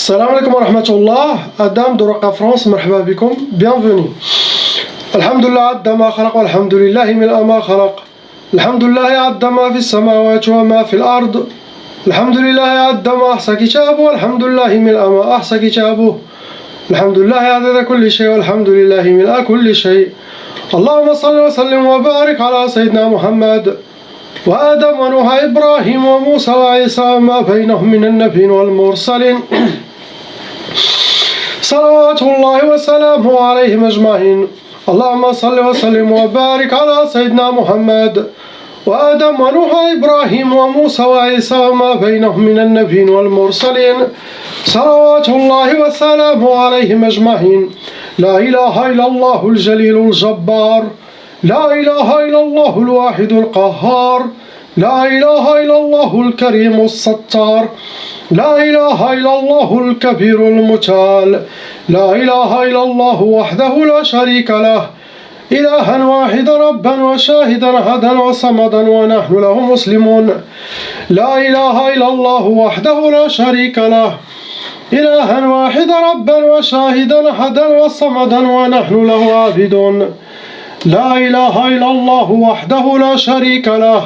Salam alaikum wa rahmatullah, Adam de Raqqa France, marhaba bikum, bienvenue. Alhamdulillah, Addama khalaq, walhamdulillahi mil'a ma khalaq. Alhamdulillahi addama fi samawati wa ma fi al-ard. Alhamdulillahi addama ahsa kitabu, walhamdulillahi mil'a ma ahsa kitabu. Alhamdulillahi adada kulli shay, walhamdulillahi mil'a kulli shay. Allahumma salli wa sallim wa barik ala Sayyidina Muhammad. وآدم ونوح إبراهيم وموسى وعيسى وما بينهم من النبيين والمرسلين صلوات الله وسلامه عليهم أجمعين. اللهم صل وسلم وبارك على سيدنا محمد وآدم ونوح إبراهيم وموسى وعيسى وما بينهم من النبيين والمرسلين صلوات الله وسلامه عليهم أجمعين. لا إله إلا الله الجليل الجبار، لا إله إلا الله الواحد القهار، لا إله إلا الله الكريم الستار، لا إله إلا الله الكبير المتعال، لا إله إلا الله وحده لا شريك له، إلها واحدا ربا وشاهدا أحدا وصمدا ونحن له مسلمون. لا إله إلا الله وحده لا شريك له، إلها واحدا ربا وشاهدا أحدا وصمدا ونحن له عابدون. لا إله إلا الله وحده لا شريك له،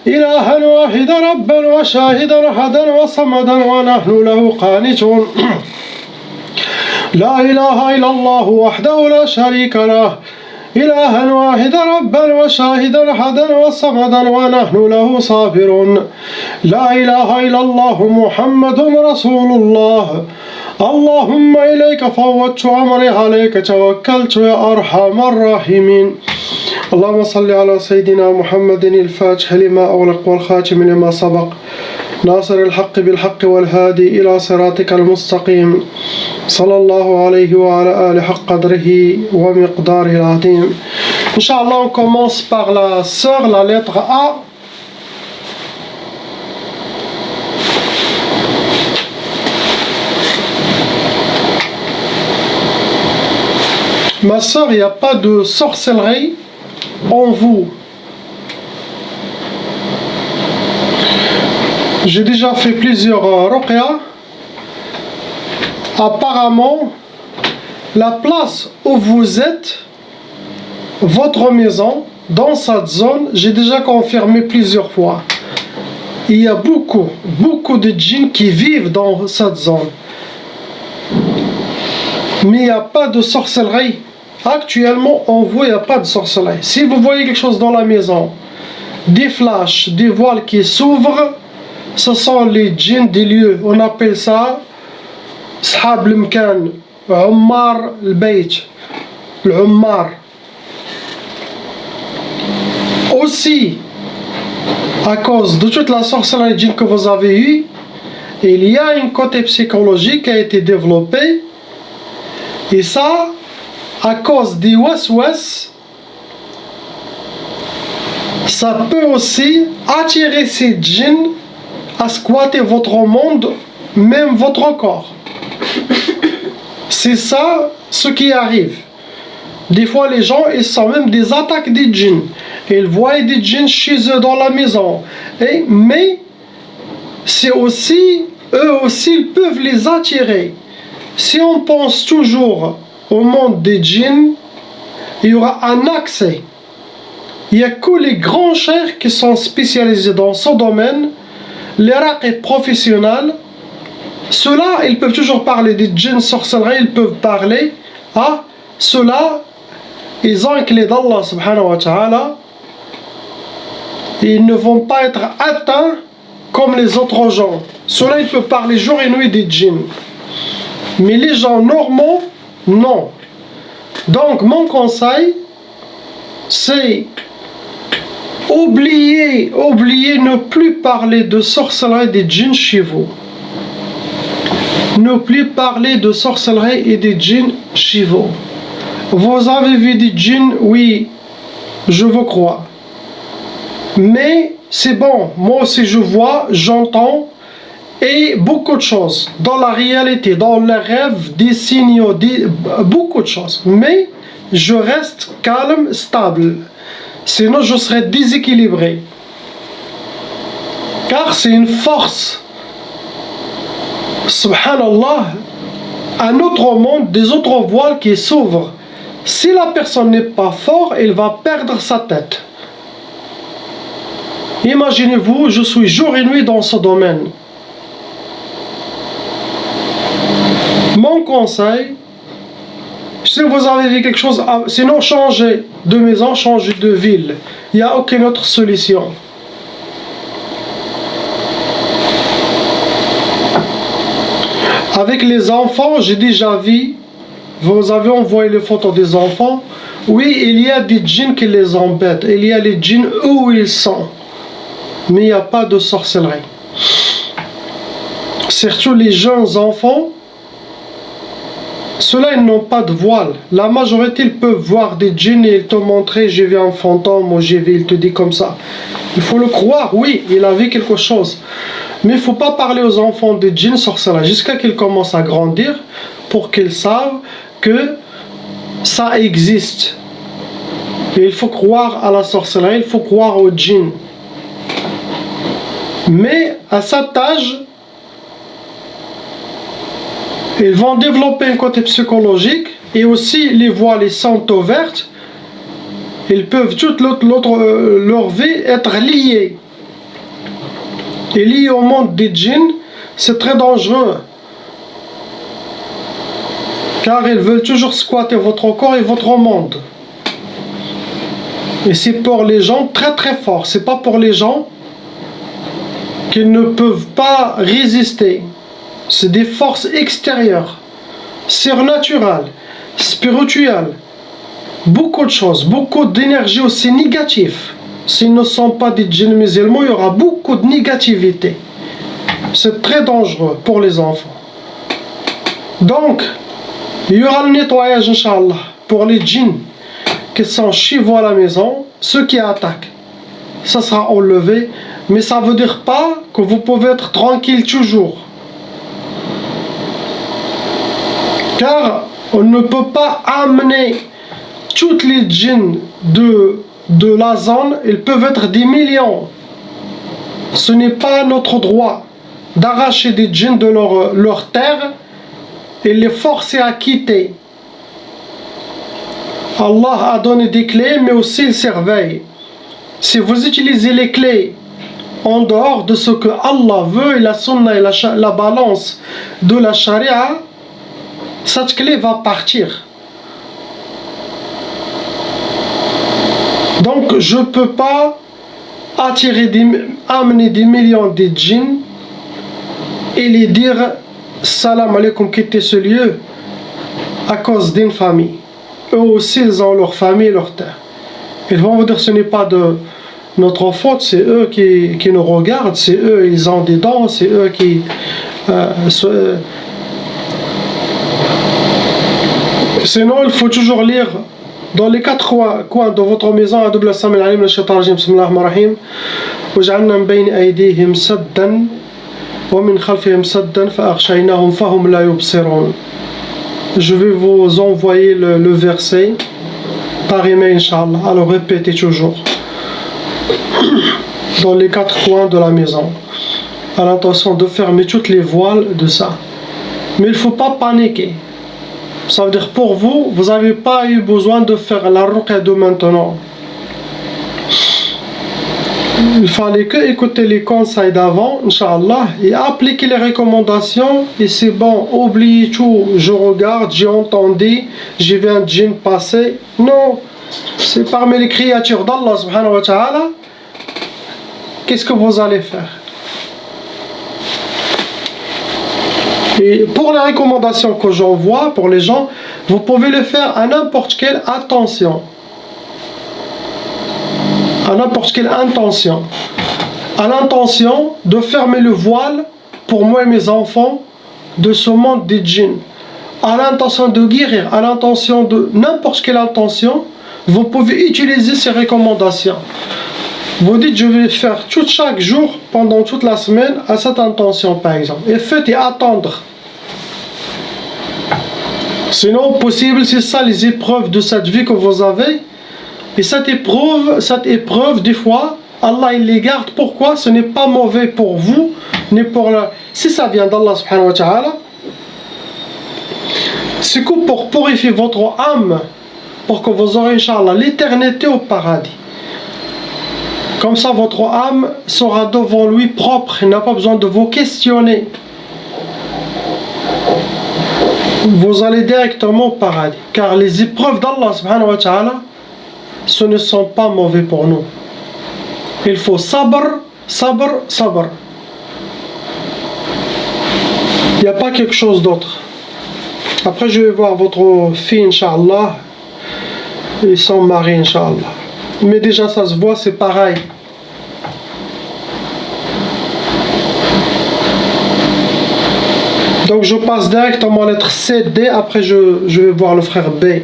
إلها واحدا ربا وشاهدا أحدا وصمدا ونحن له قانتون. لا إله إلا الله وحده لا شريك له، إلها واحدا ربا وشاهدا أحدا وصمدا ونحن له صابرون. لا إله إلا الله محمد رسول الله. اللهم إليك فوضت أمري، عليك توكلت يا أرحم الراحمين. اللهم صل على سيدنا محمد الفاتح لما أغلق والخاتم لما سبق، ناصر الحق بالحق والهادي إلى صراطك المستقيم، صلى الله عليه وعلى آله حق قدره ومقداره العظيم. Inch'Allah, on commence par la sœur, la lettre A. Ma sœur, il n'y a pas de sorcellerie en vous. J'ai déjà fait plusieurs ruqya. Apparemment, la place où vous êtes, votre maison, dans cette zone, j'ai déjà confirmé plusieurs fois. Il y a beaucoup de djinns qui vivent dans cette zone. Mais il n'y a pas de sorcellerie. Actuellement, en vous, il n'y a pas de sorcellerie. Si vous voyez quelque chose dans la maison, des flashs, des voiles qui s'ouvrent, ce sont les djinns des lieux. On appelle ça Shab al-Mkan, Ummar al-Bayt, l'Ummar. Aussi, à cause de toute la sorcellerie djinn que vous avez eue, il y a un côté psychologique qui a été développé. Et ça, à cause des waswas, ça peut aussi attirer ces djinns à squatter votre monde, même votre corps. C'est ça ce qui arrive. Des fois, les gens, ils sont même des attaques des djinns. Ils voient des djinns chez eux dans la maison. Mais c'est aussi, eux aussi, ils peuvent les attirer. Si on pense toujours au monde des djinns, il y aura un accès. Il n'y a que les grands cheikhs qui sont spécialisés dans ce domaine, les raqib professionnels. Ceux-là, ils peuvent toujours parler des djinns, sorcellerie, ils peuvent parler. Ceux-là, ils ont une clé d'Allah subhanahu wa ta'ala. Ils ne vont pas être atteints comme les autres gens. Ceux-là, ils peuvent parler jour et nuit des djinns. Mais les gens normaux, non. Donc, mon conseil, c'est oublier, ne plus parler de sorcellerie et des djinns chez vous. Ne plus parler de sorcellerie et des djinns chez vous. Vous avez vu des djinns? Oui, je vous crois. Mais c'est bon, moi aussi je vois, j'entends. Et beaucoup de choses dans la réalité, dans les rêves, des signaux, beaucoup de choses. Mais je reste calme, stable. Sinon, je serai déséquilibré. Car c'est une force subhanallah, un autre monde, des autres voiles qui s'ouvrent. Si la personne n'est pas forte, elle va perdre sa tête. Imaginez-vous, je suis jour et nuit dans ce domaine. Mon conseil, si vous avez vu quelque chose, sinon changez de maison, changez de ville. Il n'y a aucune autre solution. Avec les enfants, j'ai déjà vu, vous avez envoyé les photos des enfants. Oui, il y a des djinns qui les embêtent. Il y a les djinns où ils sont. Mais il n'y a pas de sorcellerie. Surtout les jeunes enfants, ceux-là, ils n'ont pas de voile. La majorité, ils peuvent voir des djinns et ils te montrent, j'ai vu un fantôme ou j'ai vu, il te dit comme ça. Il faut le croire, oui, il a vu quelque chose. Mais il ne faut pas parler aux enfants des djinns sorcellerie jusqu'à qu'ils commencent à grandir pour qu'ils savent que ça existe. Et il faut croire à la sorcellerie, il faut croire aux djinns. Mais à cet âge, ils vont développer un côté psychologique et aussi les voiles sont ouvertes. Ils peuvent toute leur vie être liés. Et liés au monde des djinns, c'est très dangereux. Car ils veulent toujours squatter votre corps et votre monde. Et c'est pour les gens très très forts. C'est pas pour les gens qui ne peuvent pas résister. C'est des forces extérieures, surnaturelles, spirituelles, beaucoup de choses, beaucoup d'énergie aussi négative. S'ils ne sont pas des djinns musulmans, il y aura beaucoup de négativité. C'est très dangereux pour les enfants. Donc, il y aura le nettoyage, Inch'Allah, pour les djinns qui sont chez vous à la maison, ceux qui attaquent. Ça sera enlevé, mais ça ne veut dire pas que vous pouvez être tranquille toujours. Car on ne peut pas amener toutes les djinns de la zone, ils peuvent être des millions. Ce n'est pas notre droit d'arracher des djinns de leur terre et les forcer à quitter. Allah a donné des clés, mais aussi il surveille. Si vous utilisez les clés en dehors de ce que Allah veut et la sunna et la balance de la charia, cette clé va partir. Donc je ne peux pas amener des millions de djinns et les dire salam alaikum, quittez ce lieu à cause d'une famille. Eux aussi ils ont leur famille et leur terre. Ils vont vous dire ce n'est pas de notre faute, c'est eux qui nous regardent, c'est eux, ils ont des dents, c'est eux qui sinon il faut toujours lire dans les quatre coins de votre maison à double samil alim le shaitan rajim bismillah ar-rahim waj'alna min bayni aydihim saddan wa min khalfihim saddan fa aghshaynahum fahum la yubsirun. Je vais vous envoyer le verset par email, Inch'Allah. Alors répétez toujours dans les quatre coins de la maison à l'intention de fermer toutes les voiles de ça. Mais il ne faut pas paniquer. Ça veut dire pour vous, vous n'avez pas eu besoin de faire la ruqya de maintenant. Il fallait que écouter les conseils d'avant, Inch'Allah, et appliquer les recommandations. Et c'est bon, oubliez tout. Je regarde, j'ai entendu, j'ai vu un djinn passer. Non, c'est parmi les créatures d'Allah subhanahu wa ta'ala. Qu'est-ce que vous allez faire? Et pour les recommandations que j'envoie pour les gens, vous pouvez le faire à n'importe quelle intention. À n'importe quelle intention. À l'intention de fermer le voile pour moi et mes enfants de ce monde des djinns. À l'intention de guérir, à l'intention de n'importe quelle intention, vous pouvez utiliser ces recommandations. Vous dites, je vais faire tout chaque jour, pendant toute la semaine, à cette intention par exemple. Et faites et attendre. Sinon, possible, c'est ça les épreuves de cette vie que vous avez. Et cette épreuve, des fois, Allah il les garde. Pourquoi? Ce n'est pas mauvais pour vous, ni pour si ça vient d'Allah subhanahu wa ta'ala, c'est que pour purifier votre âme, pour que vous aurez, Inch'Allah, l'éternité au paradis. Comme ça, votre âme sera devant lui propre, il n'a pas besoin de vous questionner. Vous allez directement au paradis. Car les épreuves d'Allah subhanahu wa ta'ala, ce ne sont pas mauvais pour nous. Il faut sabr, sabr, sabr. Il n'y a pas quelque chose d'autre. Après, je vais voir votre fille, Inch'Allah, et son mari, Inch'Allah. Mais déjà, ça se voit, c'est pareil. Donc, je passe directement à la lettre C, D. Après, je vais voir le frère B.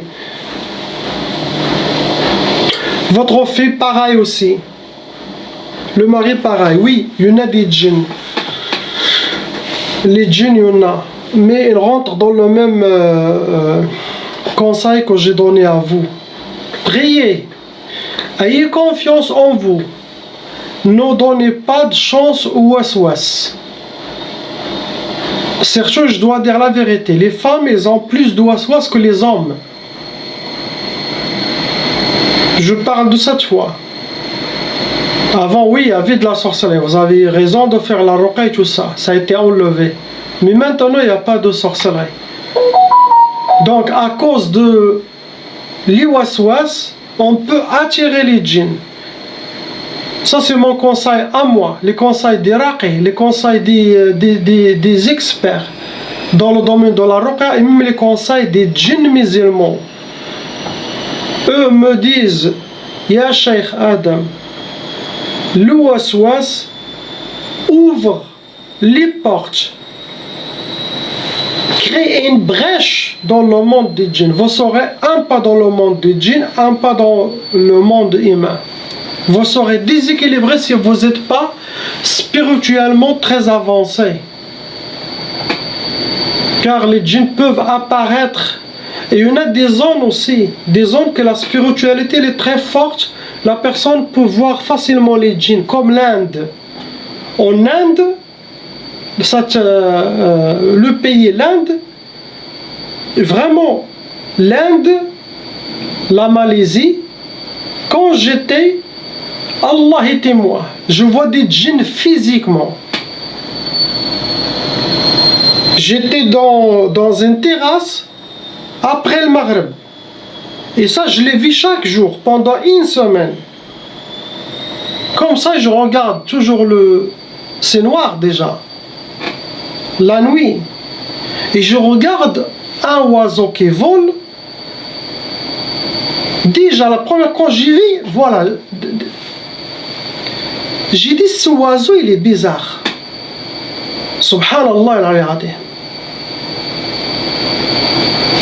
Votre fille, pareil aussi. Le mari, pareil. Oui, il y en a des djinns. Les djinns, il y en a. Mais ils rentrent dans le même conseil que j'ai donné à vous. Priez. Ayez confiance en vous. Ne donnez pas de chance au waswas. Surtout, je dois dire la vérité. Les femmes, elles ont plus de waswas que les hommes. Je parle de cette fois. Avant, oui, il y avait de la sorcellerie. Vous avez raison de faire la ruqa et tout ça. Ça a été enlevé. Mais maintenant, il n'y a pas de sorcellerie. Donc, à cause de l'iwaswas, on peut attirer les djinns. Ça, c'est mon conseil à moi. Les conseils des raqis, les conseils des experts dans le domaine de la ruqa et même les conseils des djinns musulmans. Eux me disent, Ya Cheikh Adam, le waswas ouvre les portes, crée une brèche dans le monde des djinns. Vous serez un pas dans le monde des djinns, un pas dans le monde humain. Vous serez déséquilibré si vous n'êtes pas spirituellement très avancé. Car les djinns peuvent apparaître. Et il y en a des zones aussi, des zones que la spiritualité est très forte. La personne peut voir facilement les djinns, comme l'Inde. En Inde, le pays l'Inde, vraiment, l'Inde, la Malaisie, quand j'étais, Allah est témoin, je vois des djinns physiquement. J'étais dans une terrasse après le Maghreb. Et ça, je l'ai vu chaque jour, pendant une semaine. Comme ça, je regarde toujours c'est noir déjà. La nuit. Et je regarde un oiseau qui vole. Déjà, la première fois que j'y vis, voilà. J'ai dit, ce oiseau, il est bizarre. Subhanallah, il a regardé.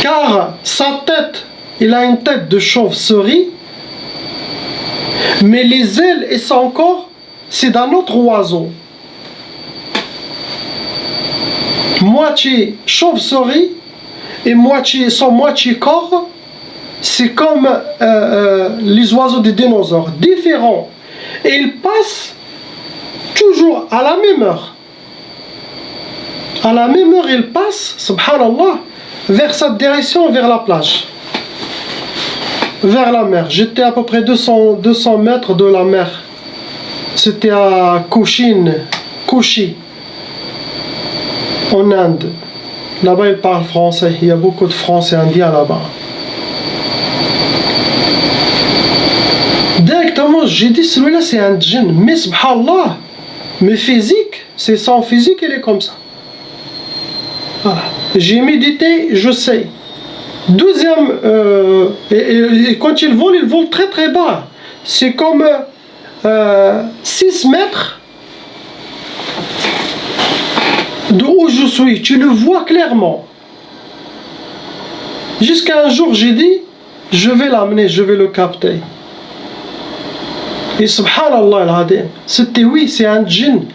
Car sa tête, il a une tête de chauve-souris, mais les ailes et son corps, c'est d'un autre oiseau. Moitié chauve-souris et son moitié corps, c'est comme les oiseaux des dinosaures, différents. Et ils passent toujours à la même heure. À la même heure, ils passent, subhanallah, vers cette direction, vers la plage. Vers la mer. J'étais à peu près 200 mètres de la mer. C'était à Kochi, en Inde. Là-bas, ils parlent français. Il y a beaucoup de Français indiens là-bas. Directement, j'ai dit, celui-là, c'est un djinn. Mais subhanallah, mais physique, c'est son physique, il est comme ça. Voilà. J'ai médité, je sais. Deuxième, et quand il vole très très bas. C'est comme 6 mètres de où je suis. Tu le vois clairement. Jusqu'à un jour, j'ai dit, je vais l'amener, je vais le capter. Et subhanallah, c'était c'est un djinn.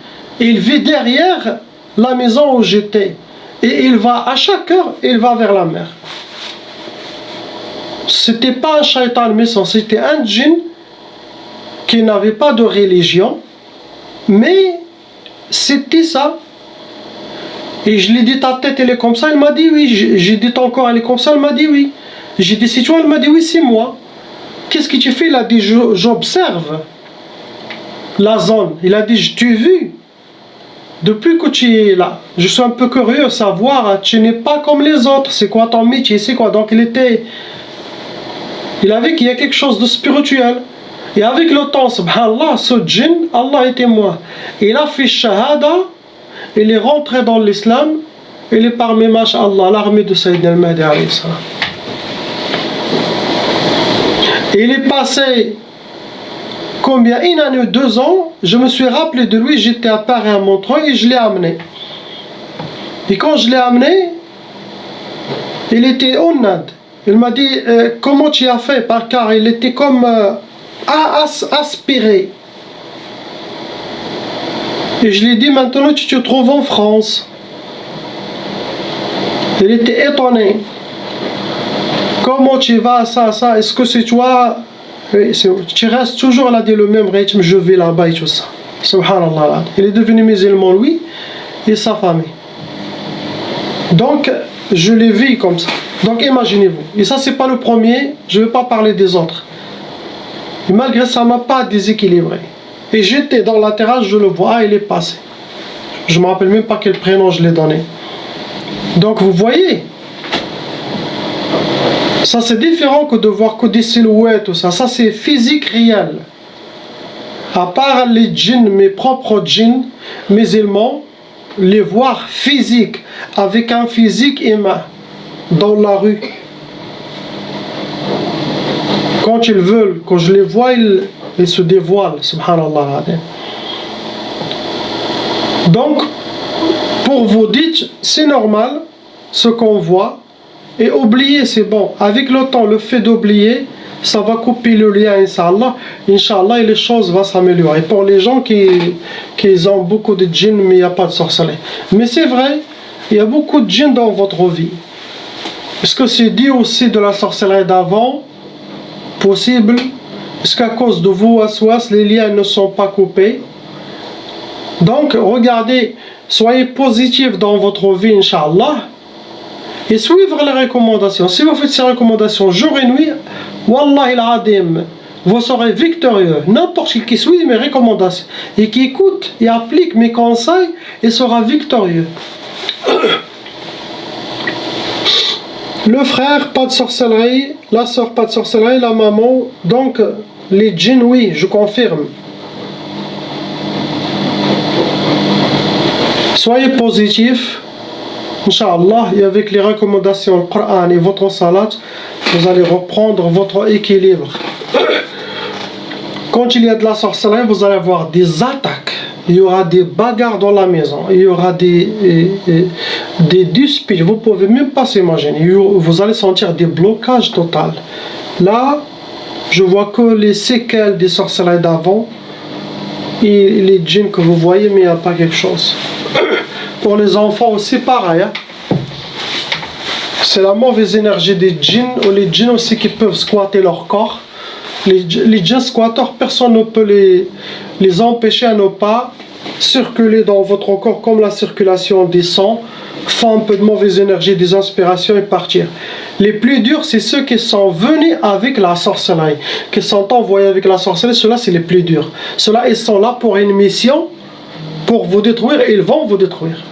Et il vit derrière la maison où j'étais. Et il va, à chaque heure, il va vers la mer. C'était pas un shaitan méchant, c'était un djinn qui n'avait pas de religion, mais c'était ça. Et je lui ai dit, ta tête elle est comme ça, elle m'a dit oui. J'ai dit, ton corps elle est comme ça, elle m'a dit oui. J'ai dit, c'est toi, elle m'a dit oui, c'est moi. Qu'est-ce que tu fais? Il a dit, j'observe la zone. Il a dit, je t'ai vu. Depuis que tu es là, je suis un peu curieux de savoir, tu n'es pas comme les autres. C'est quoi ton métier? C'est quoi? Donc il a vu qu'il y a quelque chose de spirituel. Et avec le temps, subhanallah, ce djinn, Allah est témoin. Il a fait shahada, il est rentré dans l'islam, il est parmi, masha'Allah, l'armée de Sayyidina al-Mahdi alayhi salam. Il est passé combien? Une année ou 2 ans, je me suis rappelé de lui, j'étais à Paris à Montreuil et je l'ai amené. Et quand je l'ai amené, il était en Inde. Il m'a dit, comment tu as fait? Car il était comme aspiré. Et je lui ai dit, maintenant tu te trouves en France. Il était étonné. Comment tu vas, ça, est-ce que c'est toi? Tu restes toujours là, le même rythme, je vais là-bas et tout ça. Subhanallah. Il est devenu musulman, lui, et sa famille. Donc, je l'ai vu comme ça. Donc, imaginez-vous. Et ça, c'est pas le premier, je ne vais pas parler des autres. Et malgré ça, ça ne m'a pas déséquilibré. Et j'étais dans la terrasse, je le vois, il est passé. Je ne me rappelle même pas quel prénom je l'ai donné. Donc, vous voyez, ça c'est différent que de voir que des silhouettes, tout ça. Ça c'est physique réel. À part les djinns, mes propres djinns, musulmans, les voir physique, avec un physique humain, dans la rue. Quand ils veulent, quand je les vois, ils se dévoilent, subhanallah. Donc, pour vous dites, c'est normal, ce qu'on voit, et oublier, c'est bon. Avec le temps, le fait d'oublier, ça va couper le lien, Inch'Allah, et les choses vont s'améliorer. Pour les gens qui ont beaucoup de djinns, mais il n'y a pas de sorcellerie. Mais c'est vrai, il y a beaucoup de djinns dans votre vie. Est-ce que c'est dit aussi de la sorcellerie d'avant? Possible. Est-ce qu'à cause de vous, aswas, les liens ne sont pas coupés? Donc, regardez, soyez positifs dans votre vie, Inch'Allah. Et suivre les recommandations. Si vous faites ces recommandations jour et nuit, Wallah il-Adim, vous serez victorieux. N'importe qui suit mes recommandations et qui écoute et applique mes conseils, il sera victorieux. Le frère, pas de sorcellerie. La soeur, pas de sorcellerie. La maman, donc les djinns, oui, je confirme. Soyez positifs. Inch'Allah, et avec les recommandations, le Coran et votre salat, vous allez reprendre votre équilibre. Quand il y a de la sorcellerie, vous allez avoir des attaques, il y aura des bagarres dans la maison, il y aura des disputes, vous ne pouvez même pas s'imaginer, vous allez sentir des blocages totaux. Là, je vois que les séquelles des sorcelleries d'avant et les djinns que vous voyez, mais il n'y a pas quelque chose. Pour les enfants aussi pareil, hein. C'est la mauvaise énergie des djinns, ou les djinns aussi qui peuvent squatter leur corps. Les djinns squatteurs, personne ne peut les empêcher à ne pas circuler dans votre corps comme la circulation des sangs, font un peu de mauvaise énergie, des inspirations et partir. Les plus durs, c'est ceux qui sont venus avec la sorcellerie, qui sont envoyés avec la sorcellerie, ceux-là c'est les plus durs. Ceux-là, ils sont là pour une mission, pour vous détruire, et ils vont vous détruire.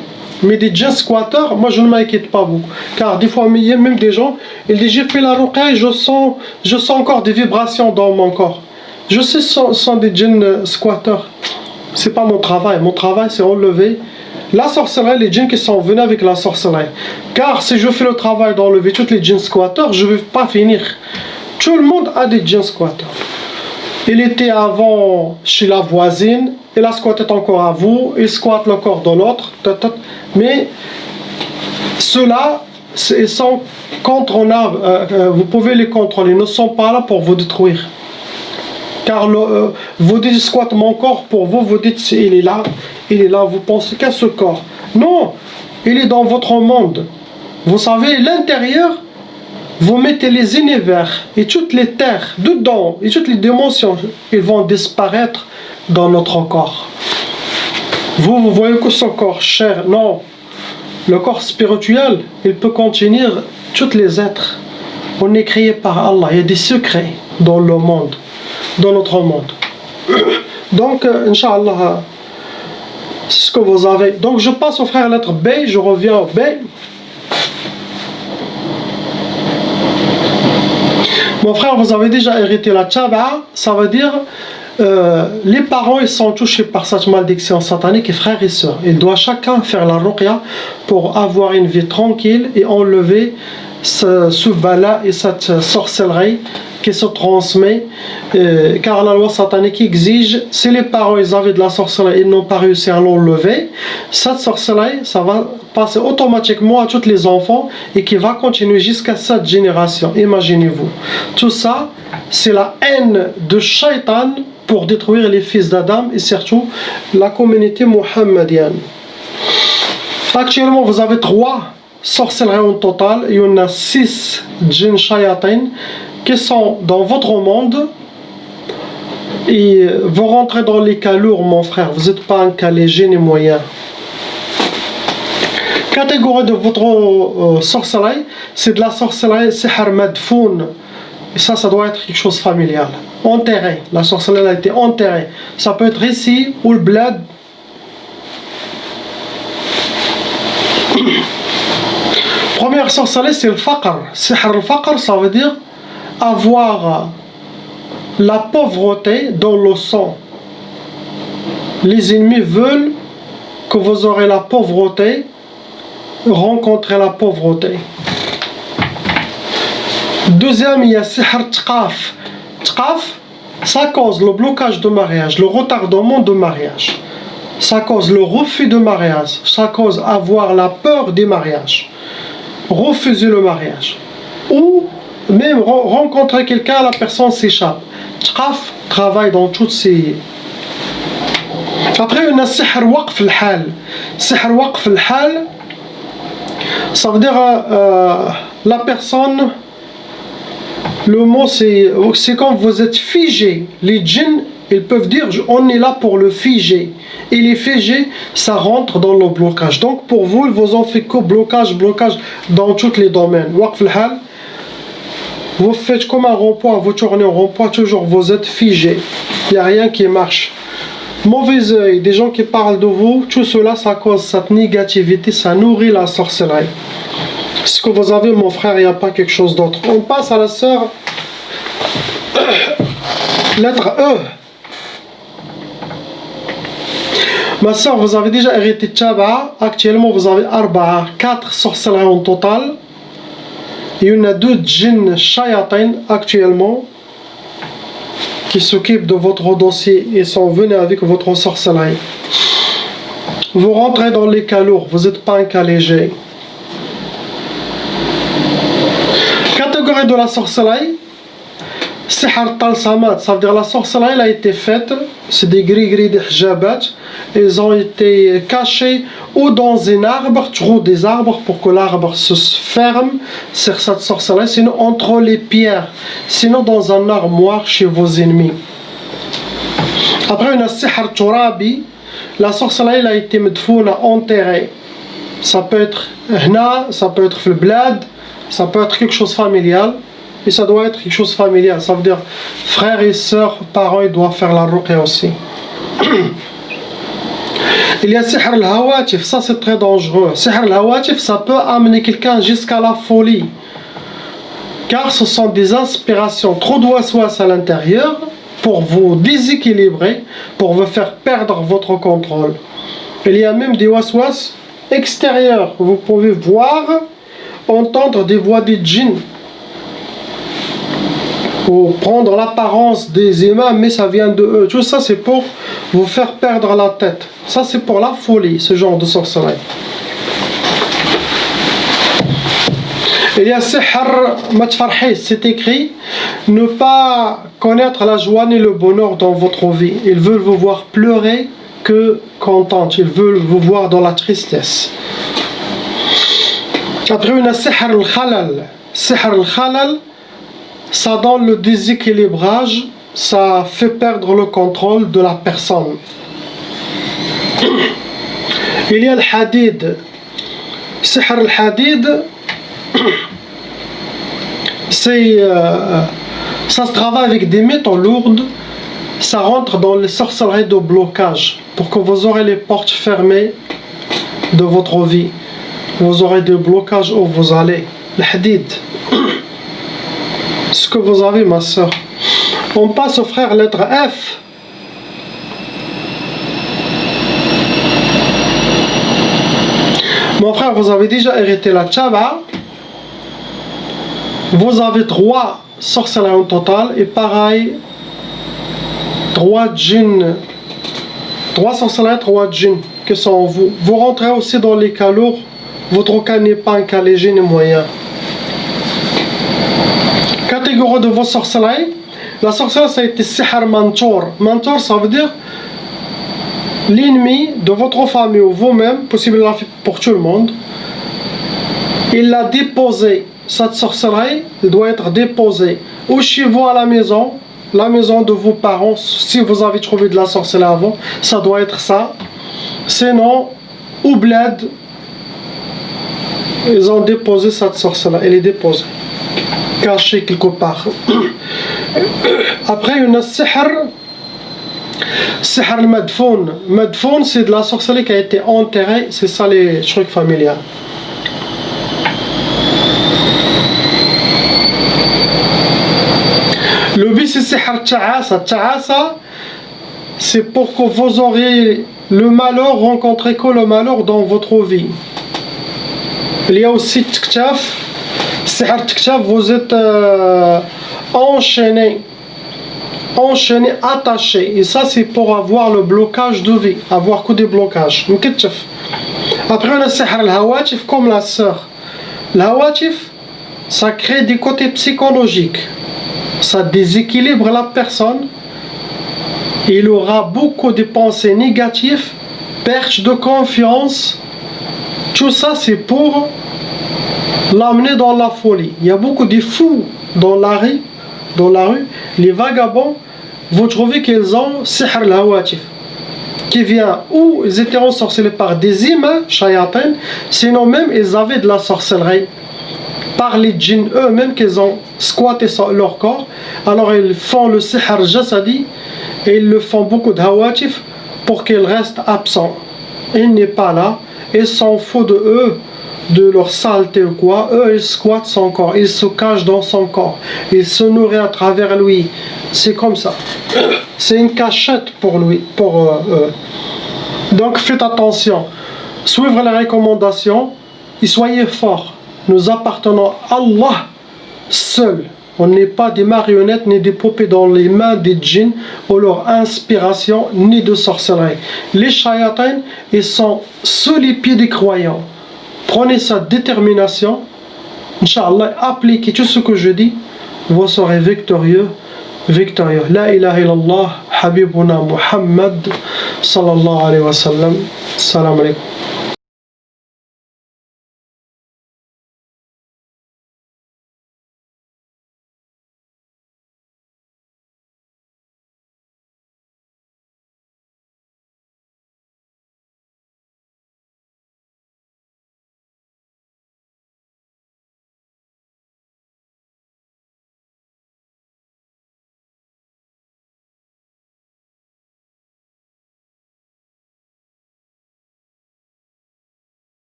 Mais des djinns squatteurs, moi je ne m'inquiète pas beaucoup. Car des fois, il y a même des gens, ils disent j'ai fait la ruqya et je sens encore des vibrations dans mon corps. Je sais ce sont des djinns squatteurs. C'est pas mon travail. Mon travail c'est enlever la sorcellerie, les djinns qui sont venus avec la sorcellerie. Car si je fais le travail d'enlever tous les djinns squatteurs, je ne vais pas finir. Tout le monde a des djinns squatteurs. Il était avant chez la voisine, il a squatté encore à vous, il squatte le corps de l'autre, mais ceux-là, ils sont contrôlables, vous pouvez les contrôler, ils ne sont pas là pour vous détruire. Car vous dites squatte mon corps pour vous, vous dites il est là, vous pensez qu'à ce corps. Non, il est dans votre monde. Vous savez, l'intérieur, vous mettez les univers et toutes les terres dedans et toutes les dimensions, ils vont disparaître dans notre corps. Vous voyez que ce corps cher, non. Le corps spirituel, il peut contenir tous les êtres. On est créé par Allah. Il y a des secrets dans le monde, dans notre monde. Donc, Inch'Allah, c'est ce que vous avez. Donc, je passe au frère lettre B, je reviens au B. Mon frère, vous avez déjà hérité la tchaba'a, ça veut dire les parents ils sont touchés par cette malédiction satanique et frères et sœurs. Ils doivent chacun faire la ruqya pour avoir une vie tranquille et enlever ce bala et cette sorcellerie qui se transmet, car la loi satanique exige, si les parents ils avaient de la sorcellerie et n'ont pas réussi à l'enlever, cette sorcellerie ça va passer automatiquement à tous les enfants et qui va continuer jusqu'à cette génération. Imaginez-vous, tout ça c'est la haine de Shaitan pour détruire les fils d'Adam et surtout la communauté mohammedienne. Actuellement vous avez 3 sorcelleries en total, il y en a 6 djinns shayatin qui sont dans votre monde et vous rentrez dans les cas lourds, mon frère. Vous n'êtes pas un cas léger ni moyen. Catégorie de votre sorcellerie, c'est de la sorcellerie sihr madfoun. Et ça doit être quelque chose familial. Enterré. La sorcellerie a été enterrée. Ça peut être ici ou le bled. Première sorcellerie, c'est le faqr. Sihr al-faqr, ça veut dire avoir la pauvreté dans le sang. Les ennemis veulent que vous aurez la pauvreté, rencontrer la pauvreté. Deuxième, il y a sihr tqaf. Tqaf, ça cause le blocage de mariage, le retardement de mariage. Ça cause le refus de mariage. Ça cause avoir la peur des mariages. Refuser le mariage. Ou même rencontrer quelqu'un, la personne s'échappe. Tqaf travaille dans toutes ces... Après, on a sihr waqf al-hal. Sihr waqf al-hal, ça veut dire la personne, le mot c'est quand vous êtes figé. Les djinns, ils peuvent dire on est là pour le figer. Et les figés, ça rentre dans le blocage. Donc pour vous, vous en faites que blocage dans tous les domaines. Waqf al-hal, vous faites comme un rond-point, vous tournez en rond-point, toujours vous êtes figé. Il n'y a rien qui marche. Mauvais œil, des gens qui parlent de vous, tout cela, ça cause cette négativité, ça nourrit la sorcellerie. Ce que vous avez, mon frère, il n'y a pas quelque chose d'autre. On passe à la sœur. Lettre E. Ma sœur, vous avez déjà hérité de Tchaba'a. Actuellement, vous avez 4 sorcelleries en total. Il y en a 2 djinns shayatin actuellement qui s'occupent de votre dossier et sont venus avec votre sorcellerie. Vous rentrez dans les cas lourds, vous n'êtes pas un cas léger. Catégorie de la sorcellerie, sihr talsamat, ça veut dire la sorcellerie elle a été faite, c'est des gris-gris, des hijabat, ils ont été cachés ou dans un arbre, trou des arbres pour que l'arbre se ferme sur cette sorcellerie, sinon entre les pierres, sinon dans un armoire chez vos ennemis. Après on a sihr turabi, la sorcellerie elle a été medfouna, enterrée. Ça peut être hna, ça peut être le bled, ça peut être quelque chose familial. Et ça doit être quelque chose familial. Ça veut dire frères et sœurs, parents, ils doivent faire la ruqya aussi. Il y a sihr al-hawatif, ça c'est très dangereux. Sihr al-hawatif, ça peut amener quelqu'un jusqu'à la folie. Car ce sont des inspirations, trop de waswas à l'intérieur pour vous déséquilibrer, pour vous faire perdre votre contrôle. Il y a même des waswas extérieurs. Vous pouvez voir, entendre des voix des djinns. Ou prendre l'apparence des imams, mais ça vient de eux. Tout ça, c'est pour vous faire perdre la tête. Ça, c'est pour la folie, ce genre de sorcellerie. Il y a sihr matfarhis, c'est écrit ne pas connaître la joie ni le bonheur dans votre vie. Ils veulent vous voir pleurer que contente. Ils veulent vous voir dans la tristesse. Après, on a sihr al-khalal. Sihr al-khalal, ça donne le déséquilibrage, ça fait perdre le contrôle de la personne. Il y a le hadid. Sihr al-Hadid, ça se travaille avec des métaux lourdes. Ça rentre dans les sorcelleries de blocage pour que vous aurez les portes fermées de votre vie. Vous aurez des blocages où vous allez. Le hadid. Ce que vous avez, ma soeur. On passe au frère lettre F. Mon frère, vous avez déjà hérité la tchaba. Vous avez 3 sorcelleries en total. Et pareil, 3 djinns. 3 sorcelleries, 3 djinns qui sont en vous. Vous rentrez aussi dans les cas lourds. Votre cas n'est pas un cas léger ni moyen. Catégorie de vos sorcelleries. La sorcellerie, ça a été sihr mantour. Mantour, ça veut dire l'ennemi de votre famille ou vous-même, possible pour tout le monde. Il l'a déposé. Cette sorcellerie, elle doit être déposée ou chez vous à la maison de vos parents, si vous avez trouvé de la sorcellerie avant, ça doit être ça. Sinon, au bled, ils ont déposé cette sorcellerie, elle est déposée, cachée quelque part. Après, il y a sihr al-madfoun. Madfoun, c'est de la sorcellerie qui a été enterrée, c'est ça les trucs familiaux. Le but, c'est sihr ta'asa. Ta'asa, c'est pour que vous aurez le malheur, rencontrez que le malheur dans votre vie. Il y a aussi Tiktaf. Sihr Tiktaf, vous êtes enchaîné, attaché. Et ça, c'est pour avoir le blocage de vie, avoir que des blocages. Après, on a sihr al-hawatif comme la sœur. L'hawatif, ça crée des côtés psychologiques. Ça déséquilibre la personne. Il aura beaucoup de pensées négatives, perte de confiance. Tout ça, c'est pour l'amener dans la folie. Il y a beaucoup de fous dans la rue. Les vagabonds, vous trouvez qu'ils ont sihr al-hawatif, qui vient ou ils étaient ensorcelés par des imams, shayatin, sinon même ils avaient de la sorcellerie par les djinns eux-mêmes qu'ils ont squatté sur leur corps. Alors ils font le sihr jasadi et ils le font beaucoup de hawatif pour qu'il reste absent. Il n'est pas là, ils s'en foutent de eux, de leur saleté ou quoi. Eux ils squattent son corps, ils se cachent dans son corps, ils se nourrissent à travers lui. C'est comme ça, c'est une cachette pour lui, pour eux. Donc faites attention, suivre les recommandations et soyez forts. Nous appartenons à Allah seul. On n'est pas des marionnettes ni des poupées dans les mains des djinns ou leur inspiration ni de sorcellerie. Les shayatins, ils sont sous les pieds des croyants. Prenez sa détermination, Inch'Allah, appliquez tout ce que je dis, vous serez victorieux. La ilaha illallah, Habibuna Muhammad, sallallahu alayhi wa sallam. Salam alaikum.